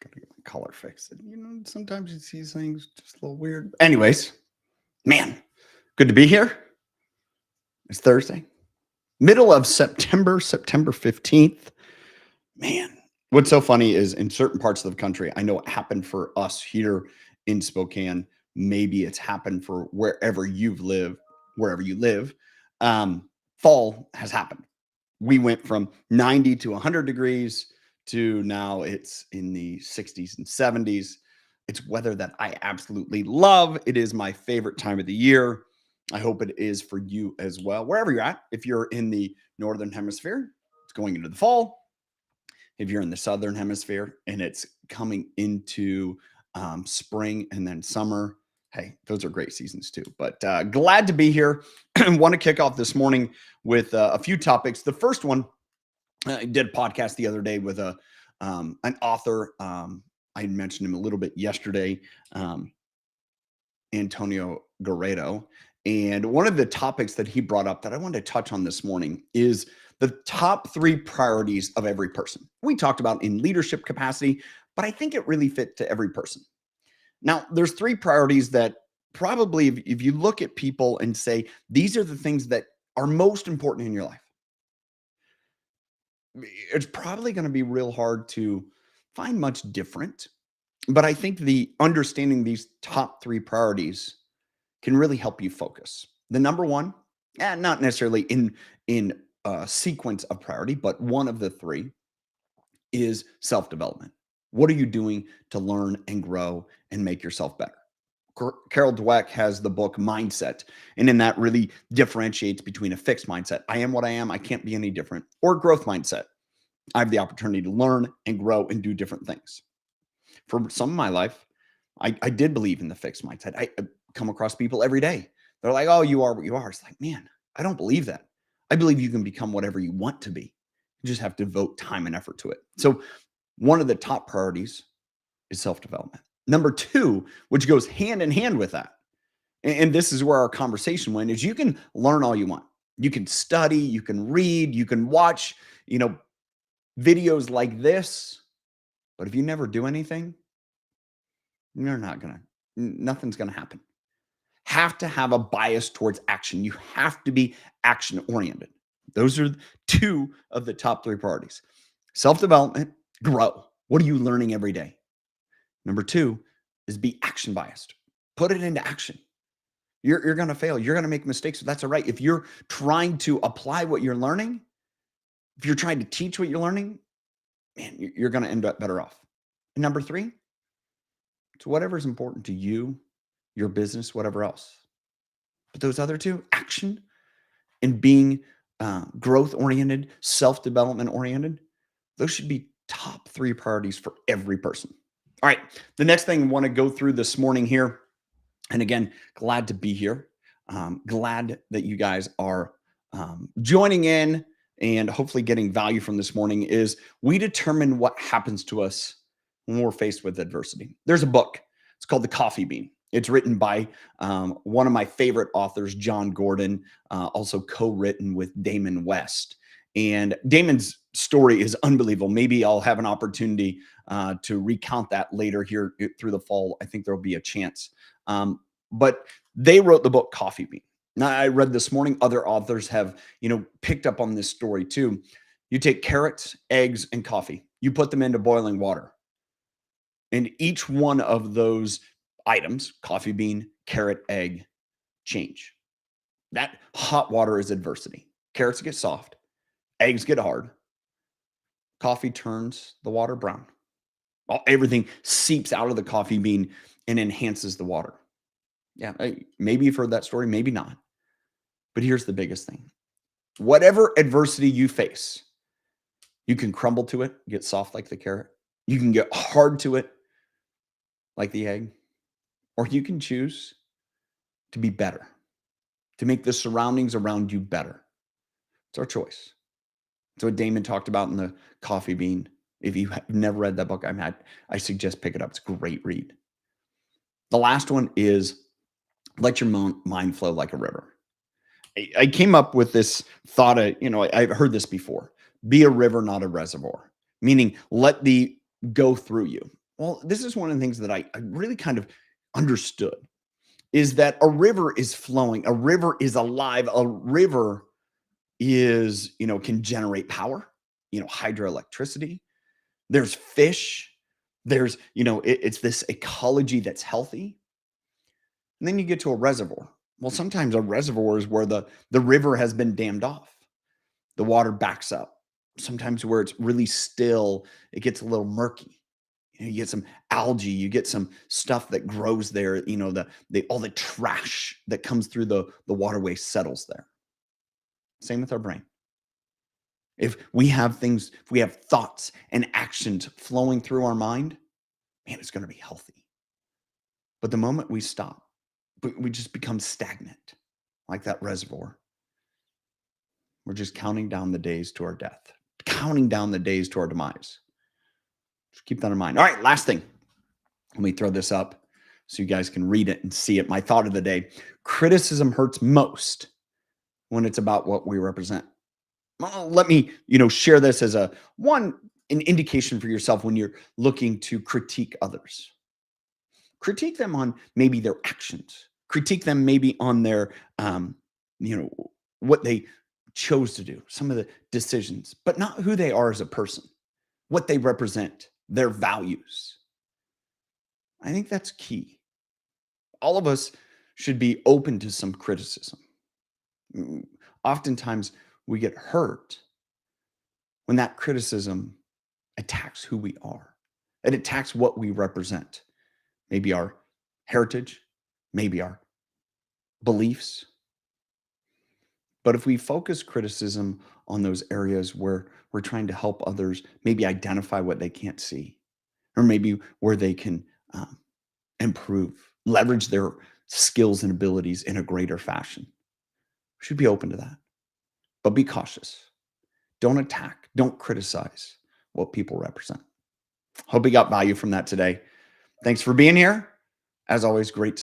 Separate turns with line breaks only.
Gotta get my color fixed. Sometimes you see things just a little weird. Anyways, man, good to be here. It's Thursday, middle of September, September 15th. Man, what's so funny is in certain parts of the country, I know it happened for us here in Spokane. Maybe it's happened for wherever you live. Fall has happened. We went from 90 to 100 degrees to now it's in the 60s and 70s. It's weather that I absolutely love. It is my favorite time of the year. I hope it is for you as well, wherever you're at. If you're in the northern hemisphere, it's going into the fall. If you're in the southern hemisphere and it's coming into spring and then summer, hey, those are great seasons too. But glad to be here. Want to kick off this morning with a few topics. The first one, I did a podcast the other day with an author. I mentioned him a little bit yesterday, Antonio Guerrero. And one of the topics that he brought up that I wanted to touch on this morning is the top 3 priorities of every person. We talked about in leadership capacity, but I think it really fit to every person. Now, there's 3 priorities that probably, if you look at people and say, these are the things that are most important in your life, it's probably going to be real hard to find much different. But I think the understanding these top 3 priorities can really help you focus. The number one, not necessarily in sequence of priority, but one of the 3 is self-development. What are you doing to learn and grow and make yourself better? Carol Dweck has the book Mindset, and in that really differentiates between a fixed mindset. I am what I am. I can't be any different. Or growth mindset. I have the opportunity to learn and grow and do different things. For some of my life, I did believe in the fixed mindset. I come across people every day. They're like, oh, you are what you are. It's like, man, I don't believe that. I believe you can become whatever you want to be. You just have to devote time and effort to it. So one of the top priorities is self-development. Number 2, which goes hand in hand with that, and this is where our conversation went, is you can learn all you want. You can study, you can read, you can watch, videos like this, but if you never do anything, nothing's gonna happen. Have to have a bias towards action. You have to be action oriented. Those are 2 of the top 3 priorities. Self-development, grow. What are you learning every day? Number 2 is be action biased. Put it into action. You're going to fail. You're going to make mistakes. That's all right. If you're trying to apply what you're learning, if you're trying to teach what you're learning, man, you're going to end up better off. And number 3, it's whatever's important to you, your business, whatever else. But those other 2, action and being growth oriented, self-development oriented, those should be top 3 priorities for every person. All right. The next thing I want to go through this morning here, and again, glad to be here. Glad that you guys are joining in and hopefully getting value from this morning, is we determine what happens to us when we're faced with adversity. There's a book. It's called The Coffee Bean. It's written by one of my favorite authors, John Gordon, also co-written with Damon West. And Damon's story is unbelievable. Maybe I'll have an opportunity to recount that later here through the fall. I think there'll be a chance. But they wrote the book Coffee Bean. Now, I read this morning, other authors have, picked up on this story too. You take carrots, eggs, and coffee. You put them into boiling water. And each one of those items, coffee bean, carrot, egg, change. That hot water is adversity. Carrots get soft. Eggs get hard. Coffee turns the water brown. Everything seeps out of the coffee bean and enhances the water. Yeah, maybe you've heard that story, maybe not. But here's the biggest thing. Whatever adversity you face, you can crumble to it, get soft like the carrot. You can get hard to it like the egg. Or you can choose to be better, to make the surroundings around you better. It's our choice. It's what Damon talked about in The Coffee Bean. If you have never read that book, I suggest pick it up. It's a great read. The last one is let your mind flow like a river. I came up with this thought, I've heard this before. Be a river, not a reservoir. Meaning let the go through you. Well, this is one of the things that I really kind of understood is that a river is flowing, a river is alive, a river is, can generate power, hydroelectricity. There's fish. There's, it's this ecology that's healthy. And then you get to a reservoir. Well, sometimes a reservoir is where the river has been dammed off. The water backs up. Sometimes where it's really still, it gets a little murky. You get some algae, you get some stuff that grows there, the all the trash that comes through the waterway settles there. Same with our brain. If we have things, if we have thoughts and actions flowing through our mind, man, it's going to be healthy. But the moment we stop, we just become stagnant, like that reservoir. We're just counting down the days to our death, counting down the days to our demise. Just keep that in mind. All right, last thing. Let me throw this up so you guys can read it and see it. My thought of the day: criticism hurts most when it's about what we represent. Well, let me, share this as an indication for yourself when you're looking to critique others. Critique them on maybe their actions. Critique them maybe on their, what they chose to do, some of the decisions, but not who they are as a person, what they represent, their values. I think that's key. All of us should be open to some criticism. Oftentimes we get hurt when that criticism attacks who we are. It attacks what we represent. Maybe our heritage, maybe our beliefs. But if we focus criticism on those areas where we're trying to help others maybe identify what they can't see, or maybe where they can improve, leverage their skills and abilities in a greater fashion, we should be open to that. But be cautious. Don't attack, don't criticize what people represent. Hope you got value from that today. Thanks for being here. As always, great